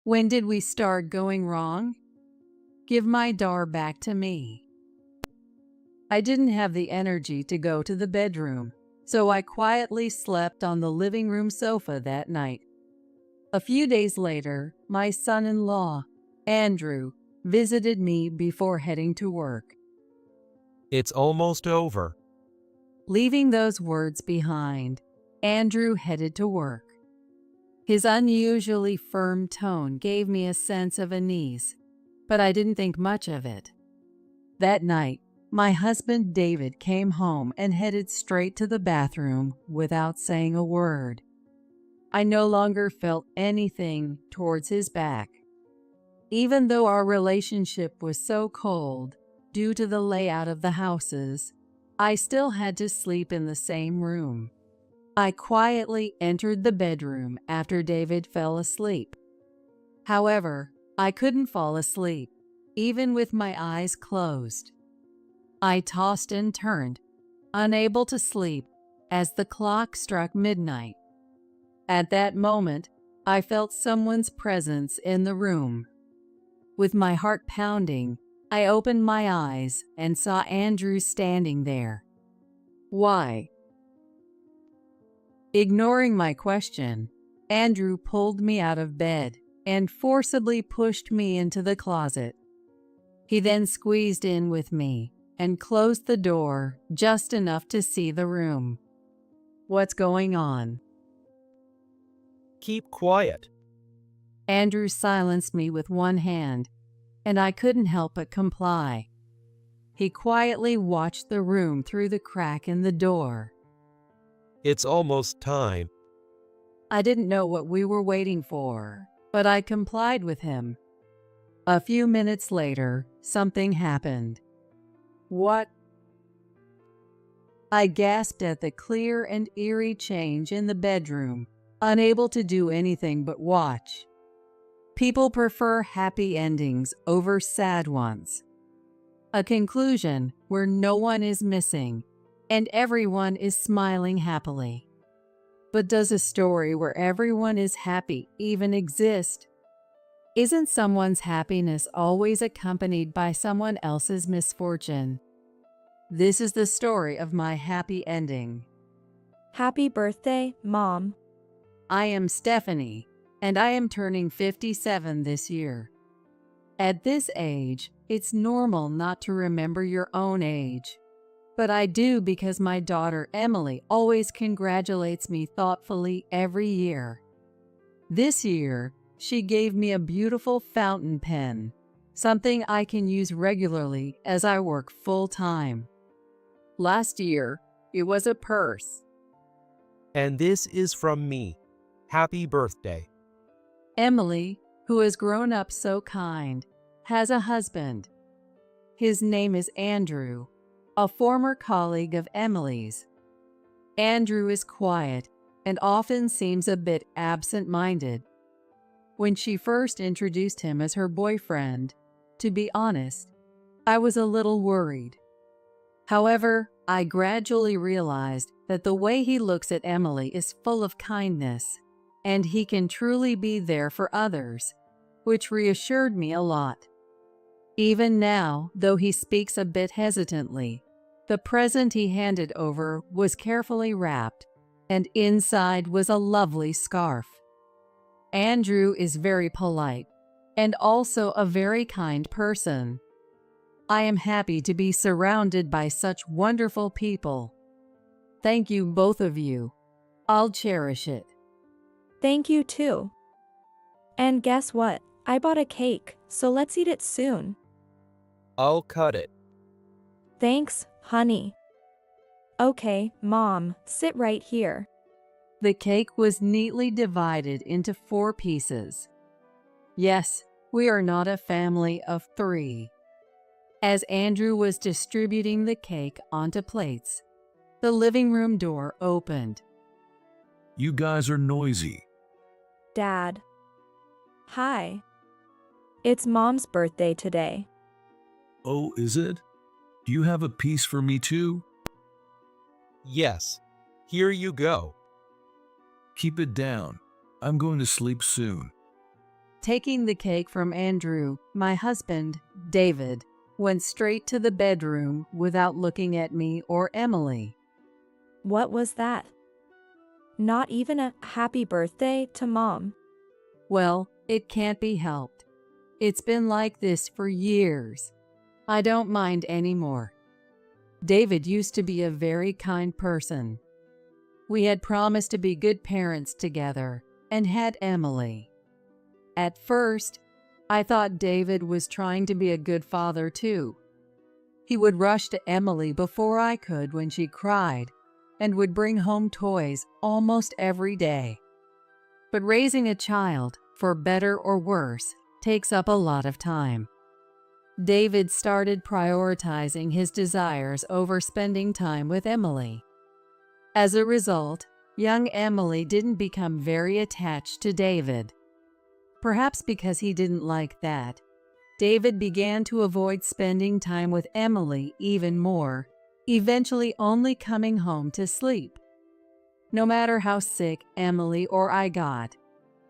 When did we start going wrong? Give my dar back to me. I didn't have the energy to go to the bedroom, so I quietly slept on the living room sofa that night. A few days later, my son-in-law, Andrew, visited me before heading to work. It's almost over. Leaving those words behind, Andrew headed to work. His unusually firm tone gave me a sense of unease, but I didn't think much of it. That night, my husband David came home and headed straight to the bathroom without saying a word. I no longer felt anything towards his back. Even though our relationship was so cold due to the layout of the houses, I still had to sleep in the same room. I quietly entered the bedroom after David fell asleep. However, I couldn't fall asleep, even with my eyes closed. I tossed and turned, unable to sleep, as the clock struck midnight. At that moment, I felt someone's presence in the room. With my heart pounding, I opened my eyes and saw Andrew standing there. Why? Ignoring my question, Andrew pulled me out of bed and forcibly pushed me into the closet. He then squeezed in with me and closed the door just enough to see the room. What's going on? Keep quiet. Andrew silenced me with one hand, and I couldn't help but comply. He quietly watched the room through the crack in the door. It's almost time. I didn't know what we were waiting for, but I complied with him. A few minutes later, something happened. What? I gasped at the clear and eerie change in the bedroom, unable to do anything but watch. People prefer happy endings over sad ones. A conclusion where no one is missing and everyone is smiling happily. But does a story where everyone is happy even exist? Isn't someone's happiness always accompanied by someone else's misfortune? This is the story of my happy ending. Happy birthday, Mom. I am Stephanie, and I am turning 57 this year. At this age, it's normal not to remember your own age. But I do because my daughter Emily always congratulates me thoughtfully every year. This year, she gave me a beautiful fountain pen, something I can use regularly as I work full-time. Last year, it was a purse. And this is from me. Happy birthday. Emily, who has grown up so kind, has a husband. His name is Andrew, a former colleague of Emily's. Andrew is quiet and often seems a bit absent-minded. When she first introduced him as her boyfriend, to be honest, I was a little worried. However, I gradually realized that the way he looks at Emily is full of kindness, and he can truly be there for others, which reassured me a lot. Even now, though he speaks a bit hesitantly, the present he handed over was carefully wrapped, and inside was a lovely scarf. Andrew is very polite and also a very kind person. I am happy to be surrounded by such wonderful people. Thank you, both of you. I'll cherish it. Thank you too. And guess what? I bought a cake, so let's eat it soon. I'll cut it. Thanks, honey. Okay, Mom, sit right here. The cake was neatly divided into 4 pieces. Yes, we are not a family of 3. As Andrew was distributing the cake onto plates, the living room door opened. You guys are noisy. Dad. Hi. It's Mom's birthday today. Oh, is it? Do you have a piece for me too? Yes. Here you go. Keep it down. I'm going to sleep soon. Taking the cake from Andrew, my husband, David, went straight to the bedroom without looking at me or Emily. What was that? Not even a happy birthday to Mom. Well, it can't be helped. It's been like this for years. I don't mind anymore. David used to be a very kind person. We had promised to be good parents together and had Emily. At first, I thought David was trying to be a good father too. He would rush to Emily before I could when she cried and would bring home toys almost every day. But raising a child, for better or worse, takes up a lot of time. David started prioritizing his desires over spending time with Emily. As a result, young Emily didn't become very attached to David. Perhaps because he didn't like that, David began to avoid spending time with Emily even more, eventually only coming home to sleep. No matter how sick Emily or I got,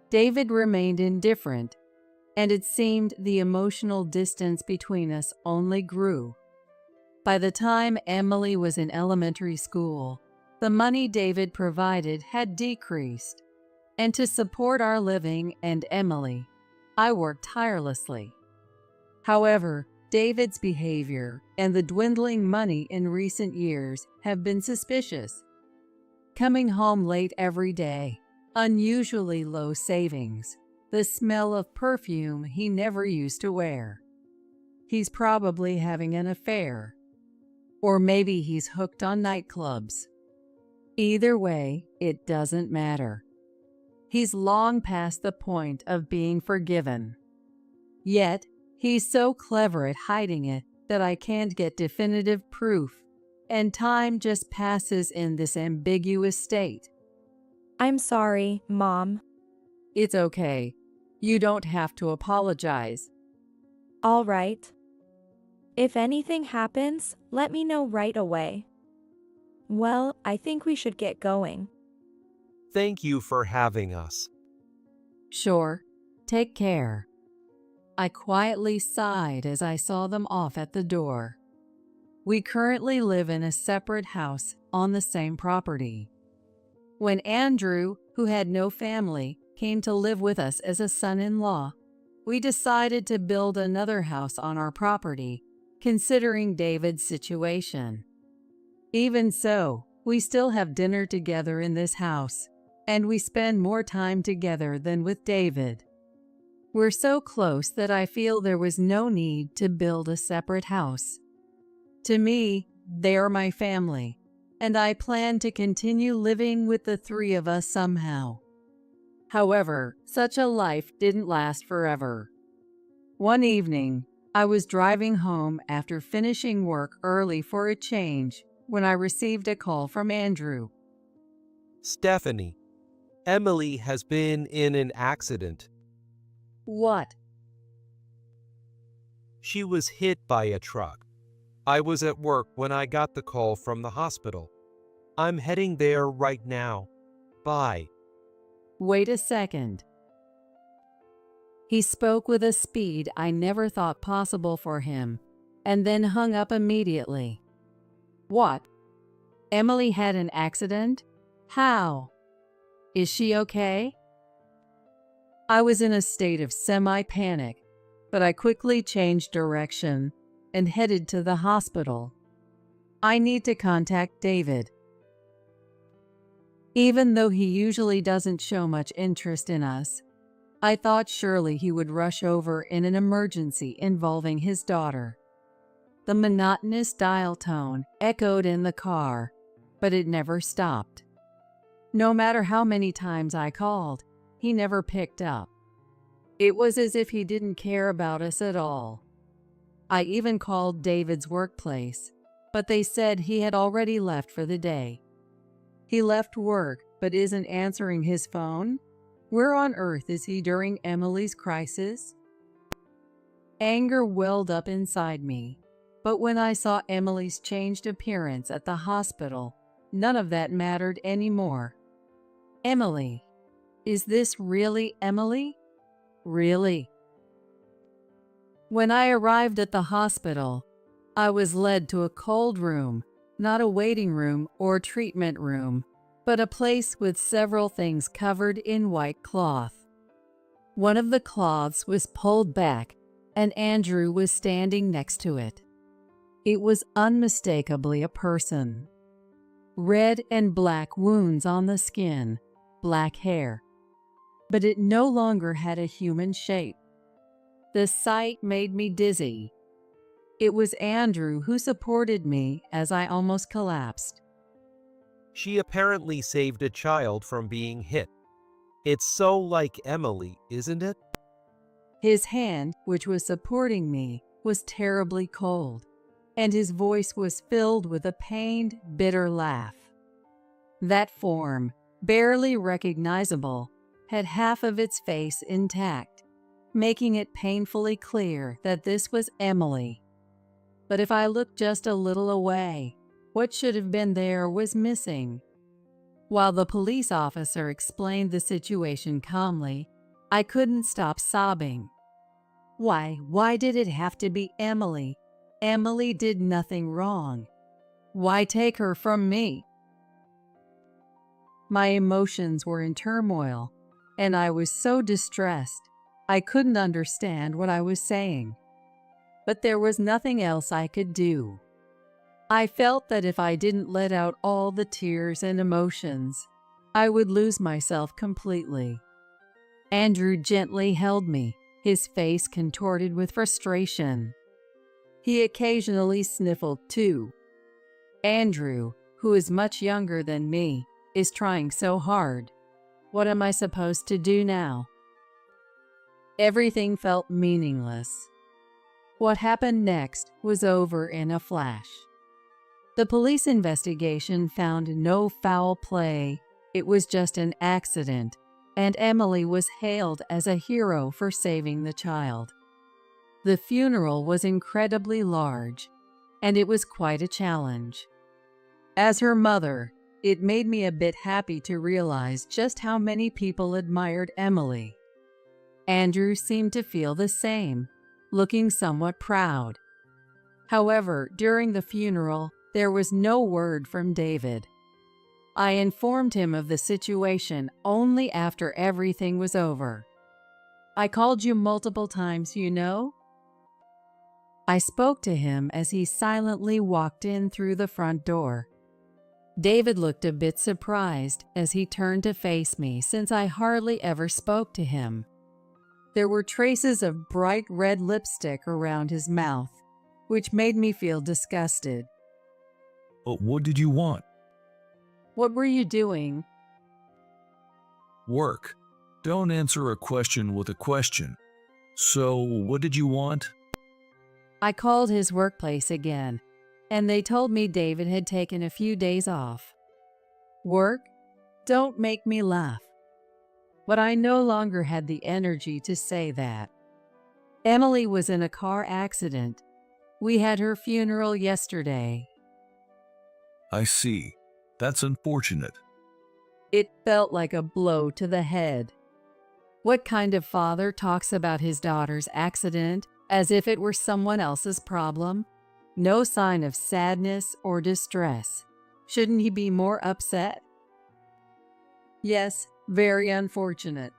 David remained indifferent, and it seemed the emotional distance between us only grew. By the time Emily was in elementary school, the money David provided had decreased, and to support our living and Emily, I worked tirelessly. However, David's behavior and the dwindling money in recent years have been suspicious. Coming home late every day, unusually low savings, the smell of perfume he never used to wear. He's probably having an affair. Or maybe he's hooked on nightclubs. Either way, it doesn't matter. He's long past the point of being forgiven. Yet, he's so clever at hiding it that I can't get definitive proof, and time just passes in this ambiguous state. I'm sorry, Mom. It's okay. You don't have to apologize. All right. If anything happens, let me know right away. Well, I think we should get going. Thank you for having us. Sure. Take care. I quietly sighed as I saw them off at the door. We currently live in a separate house on the same property. When Andrew, who had no family, came to live with us as a son-in-law, we decided to build another house on our property, considering David's situation. Even so, we still have dinner together in this house, and we spend more time together than with David. We're so close that I feel there was no need to build a separate house. To me, they are my family, and I plan to continue living with the three of us somehow. However, such a life didn't last forever. One evening, I was driving home after finishing work early for a change when I received a call from Andrew. Stephanie, Emily has been in an accident. What? She was hit by a truck. I was at work when I got the call from the hospital. I'm heading there right now. Bye. Wait a second. He spoke with a speed I never thought possible for him, and then hung up immediately. What? Emily had an accident? How? Is she okay? I was in a state of semi-panic, but I quickly changed direction and headed to the hospital. I need to contact David. Even though he usually doesn't show much interest in us, I thought surely he would rush over in an emergency involving his daughter. The monotonous dial tone echoed in the car, but it never stopped. No matter how many times I called, he never picked up. It was as if he didn't care about us at all. I even called David's workplace, but they said he had already left for the day. He left work but isn't answering his phone? Where on earth is he during Emily's crisis? Anger welled up inside me, but when I saw Emily's changed appearance at the hospital, none of that mattered anymore. Emily. Is this really Emily? Really? When I arrived at the hospital, I was led to a cold room, not a waiting room or treatment room, but a place with several things covered in white cloth. One of the cloths was pulled back, and Andrew was standing next to it. It was unmistakably a person. Red and black wounds on the skin, black hair. But it no longer had a human shape. The sight made me dizzy. It was Andrew who supported me as I almost collapsed. She apparently saved a child from being hit. It's so like Emily, isn't it? His hand, which was supporting me, was terribly cold, and his voice was filled with a pained, bitter laugh. That form, barely recognizable, had half of its face intact, making it painfully clear that this was Emily. But if I looked just a little away, what should have been there was missing. While the police officer explained the situation calmly, I couldn't stop sobbing. Why did it have to be Emily? Emily did nothing wrong. Why take her from me? My emotions were in turmoil, and I was so distressed, I couldn't understand what I was saying. But there was nothing else I could do. I felt that if I didn't let out all the tears and emotions, I would lose myself completely. Andrew gently held me, his face contorted with frustration. He occasionally sniffled too. Andrew, who is much younger than me, is trying so hard. What am I supposed to do now? Everything felt meaningless. What happened next was over in a flash. The police investigation found no foul play. It was just an accident, and Emily was hailed as a hero for saving the child. The funeral was incredibly large, and it was quite a challenge. As her mother, it made me a bit happy to realize just how many people admired Emily. Andrew seemed to feel the same, looking somewhat proud. However, during the funeral, there was no word from David. I informed him of the situation only after everything was over. I called you multiple times, you know? I spoke to him as he silently walked in through the front door. David looked a bit surprised as he turned to face me, since I hardly ever spoke to him. There were traces of bright red lipstick around his mouth, which made me feel disgusted. But what did you want? What were you doing? Work. Don't answer a question with a question. So, what did you want? I called his workplace again, and they told me David had taken a few days off. Work? Don't make me laugh. But I no longer had the energy to say that. Emily was in a car accident. We had her funeral yesterday. I see. That's unfortunate. It felt like a blow to the head. What kind of father talks about his daughter's accident as if it were someone else's problem? No sign of sadness or distress. Shouldn't he be more upset? Yes, very unfortunate.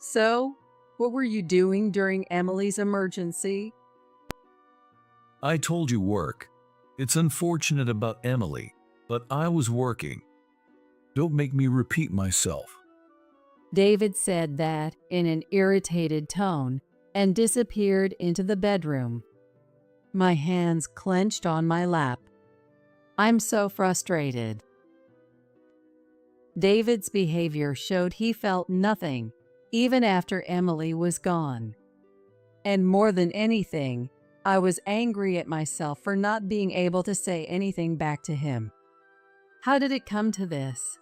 So, what were you doing during Emily's emergency? I told you work. It's unfortunate about Emily, but I was working. Don't make me repeat myself. David said that in an irritated tone and disappeared into the bedroom. My hands clenched on my lap. I'm so frustrated. David's behavior showed he felt nothing, even after Emily was gone. And more than anything, I was angry at myself for not being able to say anything back to him. How did it come to this?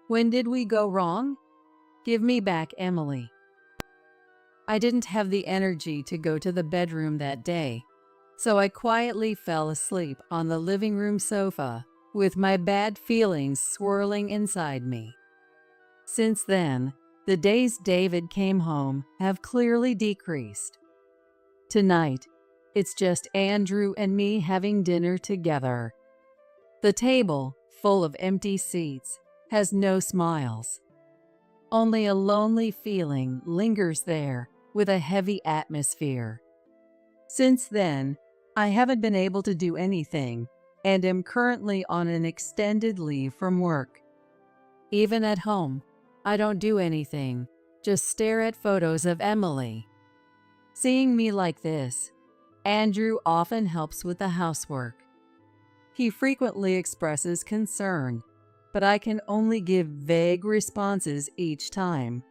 When did we go wrong? Give me back Emily. I didn't have the energy to go to the bedroom that day, so I quietly fell asleep on the living room sofa with my bad feelings swirling inside me. Since then, The days David came home have clearly decreased. Tonight, it's just Andrew and me having dinner together. The table, full of empty seats, has no smiles. Only a lonely feeling lingers there with a heavy atmosphere. Since then, I haven't been able to do anything and am currently on an extended leave from work. Even at home, I don't do anything, just stare at photos of Emily. Seeing me like this, Andrew often helps with the housework. He frequently expresses concern, but I can only give vague responses each time.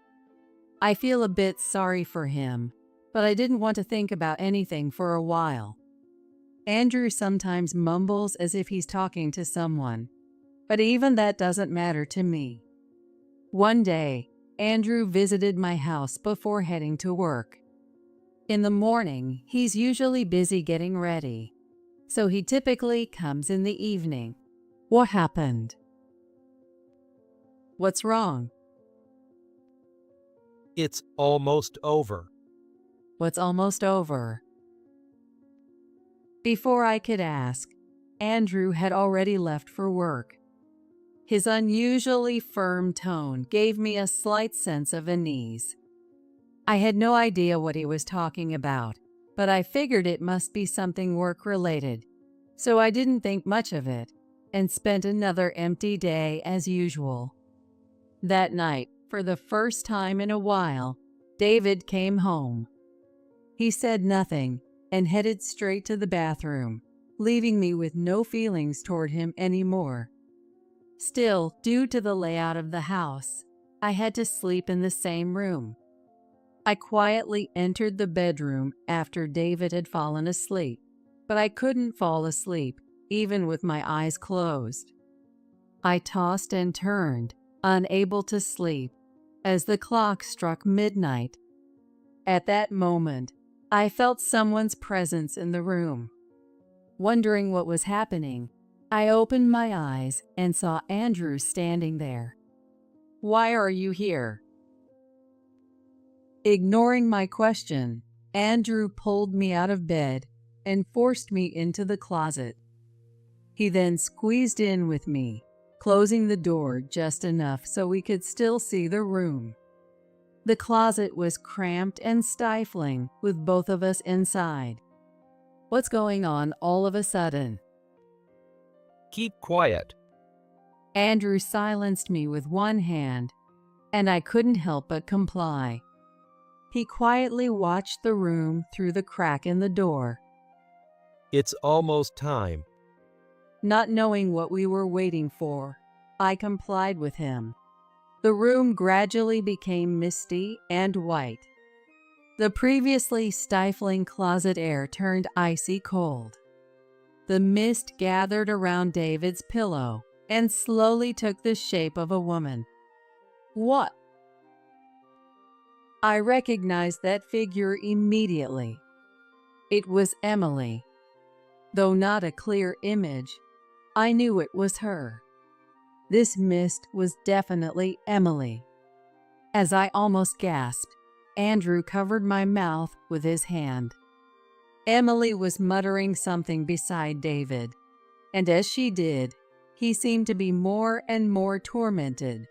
I feel a bit sorry for him, but I didn't want to think about anything for a while. Andrew sometimes mumbles as if he's talking to someone, but even that doesn't matter to me. One day, Andrew visited my house before heading to work. In the morning, he's usually busy getting ready, so he typically comes in the evening. What happened? What's wrong? It's almost over. What's almost over? Before I could ask, Andrew had already left for work. His unusually firm tone gave me a slight sense of unease. I had no idea what he was talking about, but I figured it must be something work-related, so I didn't think much of it and spent another empty day as usual. That night, for the first time in a while, David came home. He said nothing and headed straight to the bathroom, leaving me with no feelings toward him anymore. Still, due to the layout of the house, I had to sleep in the same room. I quietly entered the bedroom after David had fallen asleep, but I couldn't fall asleep, even with my eyes closed. I tossed and turned, unable to sleep, as the clock struck midnight. At that moment, I felt someone's presence in the room. Wondering what was happening, I opened my eyes and saw Andrew standing there. "Why are you here?" Ignoring my question, Andrew pulled me out of bed and forced me into the closet. He then squeezed in with me, closing the door just enough so we could still see the room. The closet was cramped and stifling with both of us inside. "What's going on all of a sudden?" Keep quiet. Andrew silenced me with one hand, and I couldn't help but comply. He quietly watched the room through the crack in the door. It's almost time. Not knowing what we were waiting for, I complied with him. The room gradually became misty and white. The previously stifling closet air turned icy cold. The mist gathered around David's pillow and slowly took the shape of a woman. What? I recognized that figure immediately. It was Emily. Though not a clear image, I knew it was her. This mist was definitely Emily. As I almost gasped, Andrew covered my mouth with his hand. Emily was muttering something beside David, and as she did, he seemed to be more and more tormented.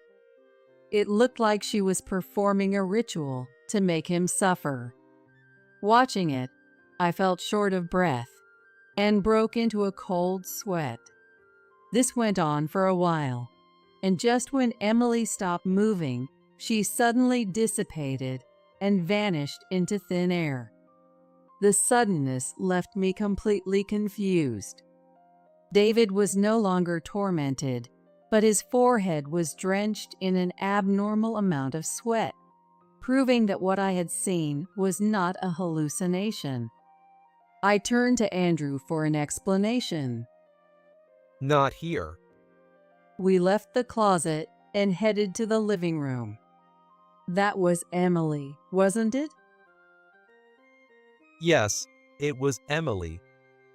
It looked like she was performing a ritual to make him suffer. Watching it, I felt short of breath and broke into a cold sweat. This went on for a while, and just when Emily stopped moving, she suddenly dissipated and vanished into thin air. The suddenness left me completely confused. David was no longer tormented, but his forehead was drenched in an abnormal amount of sweat, proving that what I had seen was not a hallucination. I turned to Andrew for an explanation. Not here. We left the closet and headed to the living room. That was Emily, wasn't it? Yes, it was Emily,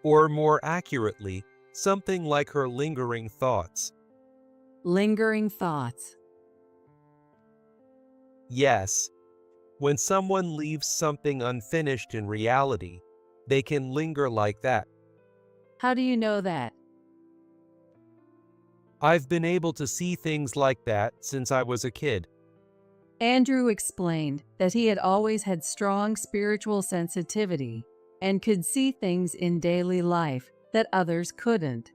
or more accurately, something like her lingering thoughts. Lingering thoughts. Yes, when someone leaves something unfinished in reality, they can linger like that. How do you know that? I've been able to see things like that since I was a kid. Andrew explained that he had always had strong spiritual sensitivity and could see things in daily life that others couldn't.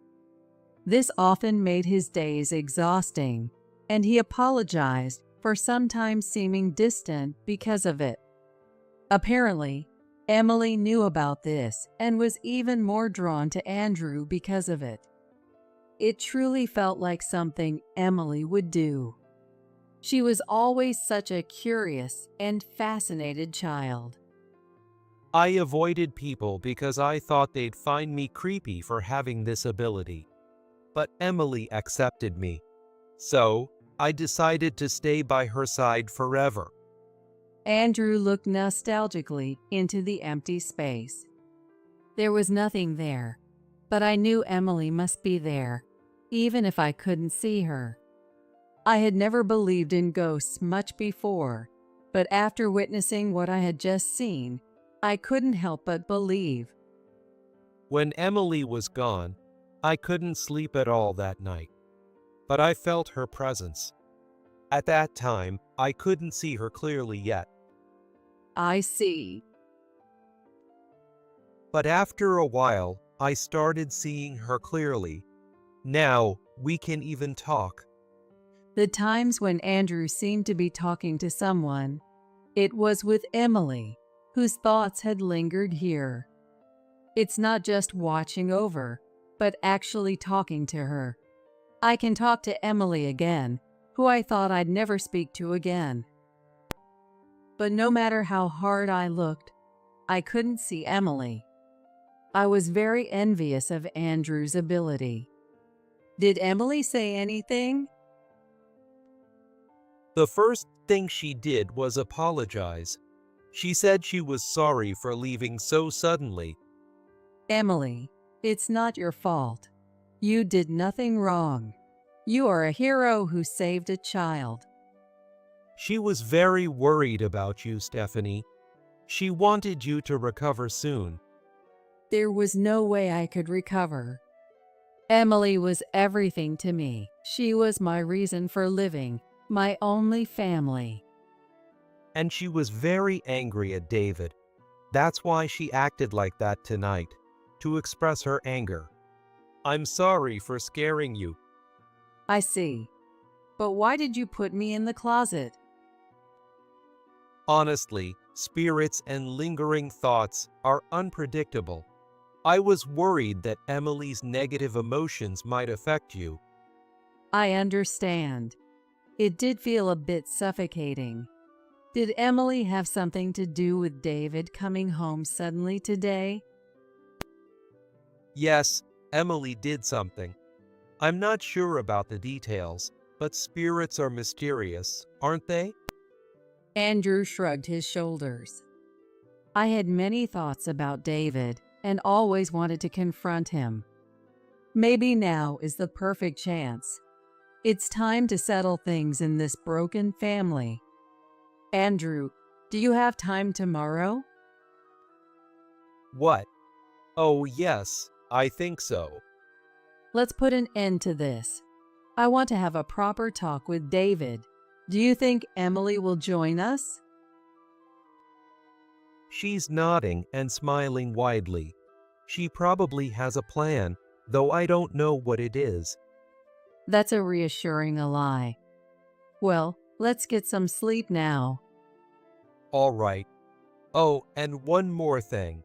This often made his days exhausting, and he apologized for sometimes seeming distant because of it. Apparently, Emily knew about this and was even more drawn to Andrew because of it. It truly felt like something Emily would do. She was always such a curious and fascinated child. I avoided people because I thought they'd find me creepy for having this ability. But Emily accepted me. So, I decided to stay by her side forever. Andrew looked nostalgically into the empty space. There was nothing there, but I knew Emily must be there, even if I couldn't see her. I had never believed in ghosts much before, but after witnessing what I had just seen, I couldn't help but believe. When Emily was gone, I couldn't sleep at all that night. But I felt her presence. At that time, I couldn't see her clearly yet. I see. But after a while, I started seeing her clearly. Now, we can even talk. The times when Andrew seemed to be talking to someone, it was with Emily, whose thoughts had lingered here. It's not just watching over, but actually talking to her. I can talk to Emily again, who I thought I'd never speak to again. But no matter how hard I looked, I couldn't see Emily. I was very envious of Andrew's ability. Did Emily say anything? The first thing she did was apologize. She said she was sorry for leaving so suddenly. Emily, it's not your fault. You did nothing wrong. You are a hero who saved a child. She was very worried about you, Stephanie. She wanted you to recover soon. There was no way I could recover. Emily was everything to me. She was my reason for living, my only family. And she was very angry at David. That's why she acted like that tonight, to express her anger. I'm sorry for scaring you. I see. But why did you put me in the closet? Honestly, spirits and lingering thoughts are unpredictable. I was worried that Emily's negative emotions might affect you. I understand. It did feel a bit suffocating. Did Emily have something to do with David coming home suddenly today? Yes, Emily did something. I'm not sure about the details, but spirits are mysterious, aren't they? Andrew shrugged his shoulders. I had many thoughts about David and always wanted to confront him. Maybe now is the perfect chance. It's time to settle things in this broken family. Andrew, do you have time tomorrow? What? Oh, yes, I think so. Let's put an end to this. I want to have a proper talk with David. Do you think Emily will join us? She's nodding and smiling widely. She probably has a plan, though I don't know what it is. That's a reassuring ally. Well, let's get some sleep now. All right. Oh, and one more thing.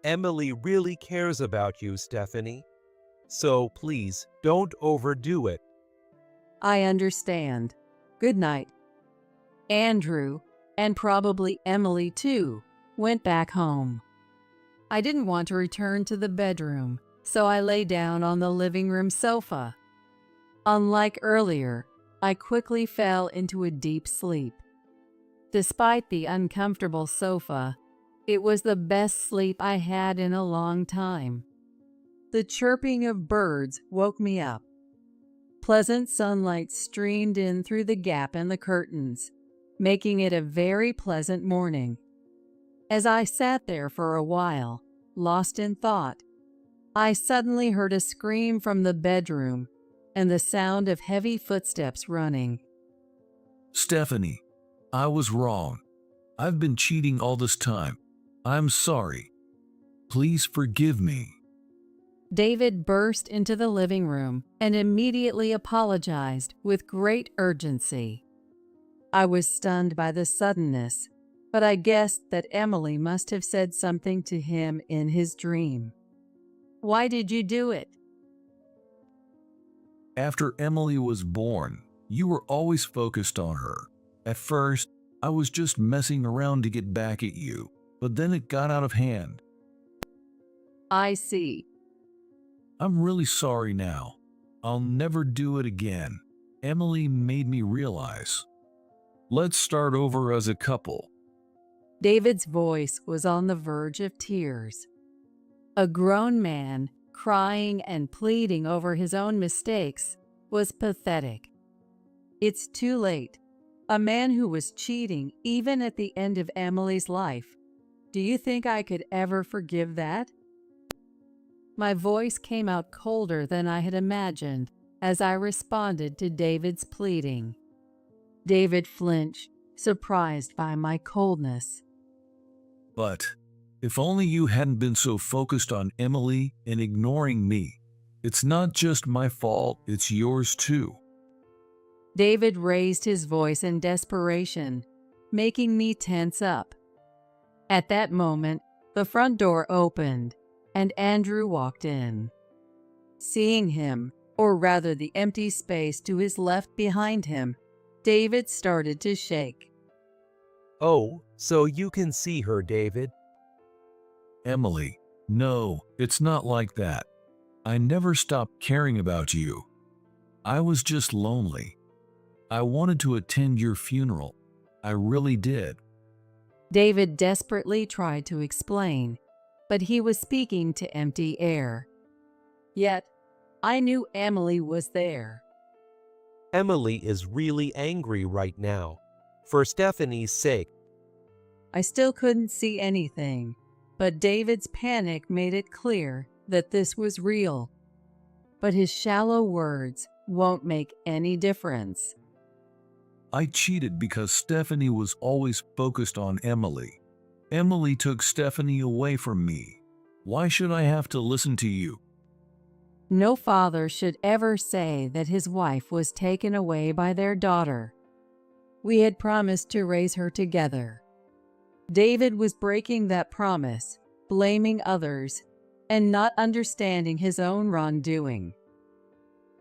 Emily really cares about you, Stephanie. So please, don't overdo it. I understand. Good night. Andrew, and probably Emily too, went back home. I didn't want to return to the bedroom, so I lay down on the living room sofa. Unlike earlier, I quickly fell into a deep sleep. Despite the uncomfortable sofa, it was the best sleep I had in a long time. The chirping of birds woke me up. Pleasant sunlight streamed in through the gap in the curtains, making it a very pleasant morning. As I sat there for a while, lost in thought, I suddenly heard a scream from the bedroom and the sound of heavy footsteps running. Stephanie, I was wrong. I've been cheating all this time. I'm sorry. Please forgive me. David burst into the living room and immediately apologized with great urgency. I was stunned by the suddenness, but I guessed that Emily must have said something to him in his dream. Why did you do it? After Emily was born, you were always focused on her. At first, I was just messing around to get back at you, but then it got out of hand. I see. I'm really sorry now. I'll never do it again. Emily made me realize. Let's start over as a couple. David's voice was on the verge of tears. A grown man crying and pleading over his own mistakes was pathetic. It's too late. A man who was cheating even at the end of Emily's life. Do you think I could ever forgive that? My voice came out colder than I had imagined as I responded to David's pleading. David flinched, surprised by my coldness. But if only you hadn't been so focused on Emily and ignoring me. It's not just my fault, it's yours too. David raised his voice in desperation, making me tense up. At that moment, the front door opened, and Andrew walked in. Seeing him, or rather the empty space to his left behind him, David started to shake. Oh, so you can see her, David. Emily, no, it's not like that. I never stopped caring about you. I was just lonely. I wanted to attend your funeral. I really did. David desperately tried to explain, but he was speaking to empty air. Yet, I knew Emily was there. Emily is really angry right now. For Stephanie's sake. I still couldn't see anything, but David's panic made it clear that this was real. But his shallow words won't make any difference. I cheated because Stephanie was always focused on Emily. Emily took Stephanie away from me. Why should I have to listen to you? No father should ever say that his wife was taken away by their daughter. We had promised to raise her together. David was breaking that promise, blaming others, and not understanding his own wrongdoing.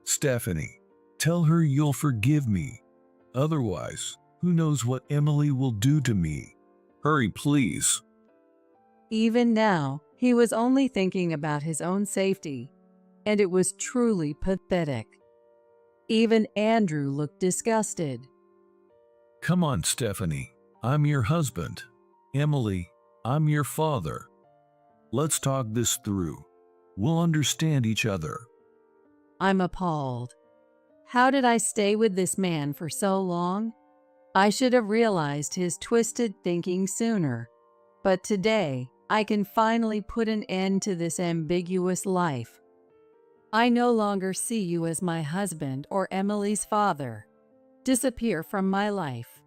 Stephanie, tell her you'll forgive me. Otherwise, who knows what Emily will do to me? Hurry, please. Even now, he was only thinking about his own safety, and it was truly pathetic. Even Andrew looked disgusted. Come on, Stephanie. I'm your husband. Emily, I'm your father. Let's talk this through. We'll understand each other. I'm appalled. How did I stay with this man for so long? I should have realized his twisted thinking sooner. But today, I can finally put an end to this ambiguous life. I no longer see you as my husband or Emily's father. Disappear from my life.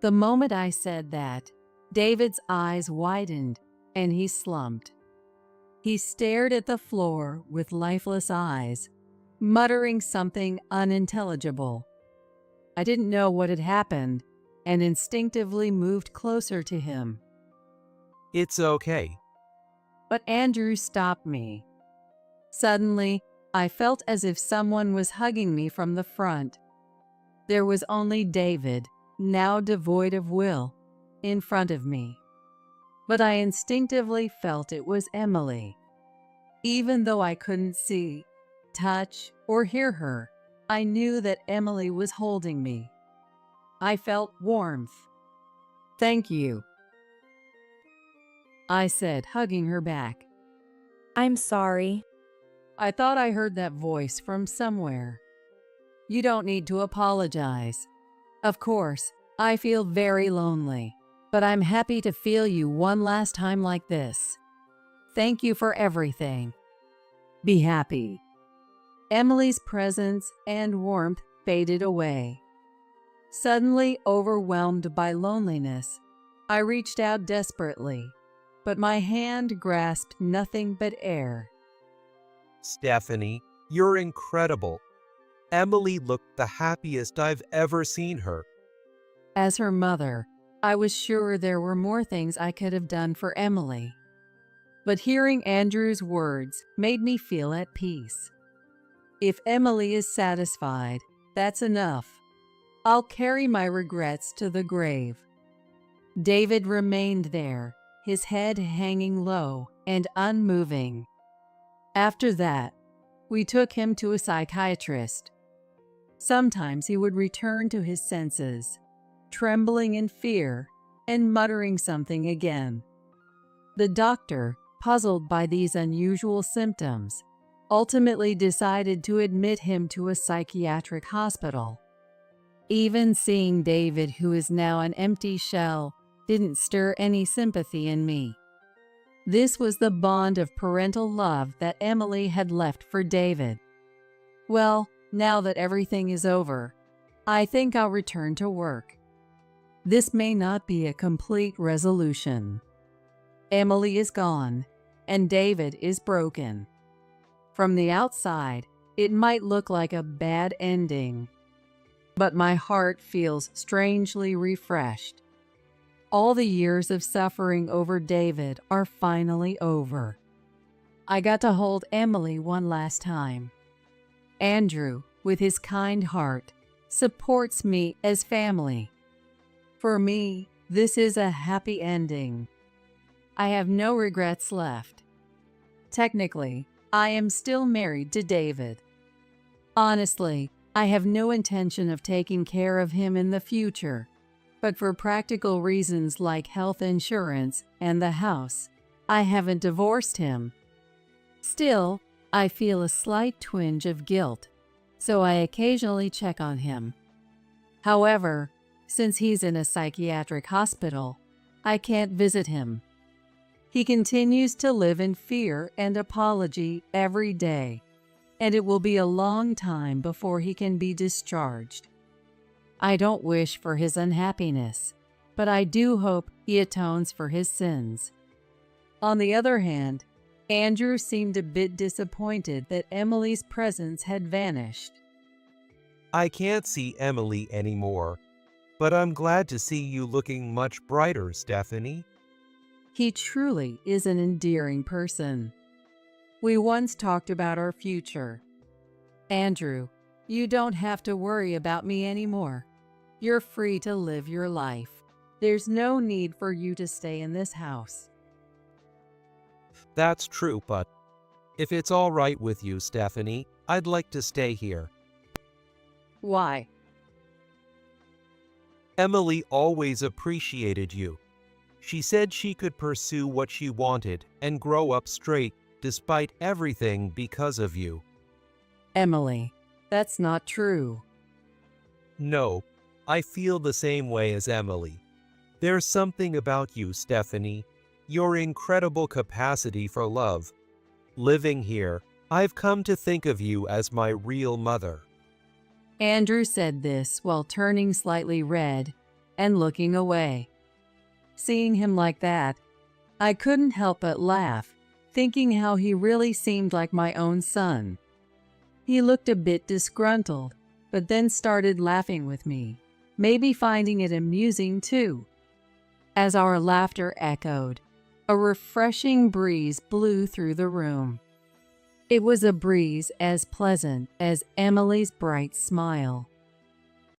The moment I said that, David's eyes widened and he slumped. He stared at the floor with lifeless eyes, muttering something unintelligible. I didn't know what had happened and instinctively moved closer to him. It's okay. But Andrew stopped me. Suddenly, I felt as if someone was hugging me from the front. There was only David, now devoid of will, in front of me. But I instinctively felt it was Emily. Even though I couldn't see, touch, or hear her, I knew that Emily was holding me. I felt warmth. "Thank you," I said, hugging her back. I'm sorry. I thought I heard that voice from somewhere. You don't need to apologize. Of course, I feel very lonely, but I'm happy to feel you one last time like this. Thank you for everything. Be happy." Emily's presence and warmth faded away. Suddenly overwhelmed by loneliness, I reached out desperately, but my hand grasped nothing but air. Stephanie, you're incredible. Emily looked the happiest I've ever seen her. As her mother, I was sure there were more things I could have done for Emily. But hearing Andrew's words made me feel at peace. If Emily is satisfied, that's enough. I'll carry my regrets to the grave. David remained there, his head hanging low and unmoving. After that, we took him to a psychiatrist. Sometimes he would return to his senses, trembling in fear and muttering something again. The doctor, puzzled by these unusual symptoms, ultimately decided to admit him to a psychiatric hospital. Even seeing David, who is now an empty shell, didn't stir any sympathy in me. This was the bond of parental love that Emily had left for David. Well, now that everything is over, I think I'll return to work. This may not be a complete resolution. Emily is gone, and David is broken. From the outside, it might look like a bad ending, but my heart feels strangely refreshed. All the years of suffering over David are finally over. I got to hold Emily one last time. Andrew, with his kind heart, supports me as family. For me, this is a happy ending. I have no regrets left. Technically, I am still married to David. Honestly, I have no intention of taking care of him in the future, but for practical reasons like health insurance and the house, I haven't divorced him. Still, I feel a slight twinge of guilt, so I occasionally check on him. However, since he's in a psychiatric hospital, I can't visit him. He continues to live in fear and apology every day, and it will be a long time before he can be discharged. I don't wish for his unhappiness, but I do hope he atones for his sins. On the other hand, Andrew seemed a bit disappointed that Emily's presence had vanished. I can't see Emily anymore, but I'm glad to see you looking much brighter, Stephanie. He truly is an endearing person. We once talked about our future. Andrew, you don't have to worry about me anymore. You're free to live your life. There's no need for you to stay in this house. That's true, but if it's all right with you, Stephanie, I'd like to stay here. Why? Emily always appreciated you. She said she could pursue what she wanted and grow up straight despite everything because of you. Emily, that's not true. No, I feel the same way as Emily. There's something about you, Stephanie. Your incredible capacity for love. Living here, I've come to think of you as my real mother. Andrew said this while turning slightly red and looking away. Seeing him like that, I couldn't help but laugh, thinking how he really seemed like my own son. He looked a bit disgruntled, but then started laughing with me, maybe finding it amusing too. As our laughter echoed, a refreshing breeze blew through the room. It was a breeze as pleasant as Emily's bright smile.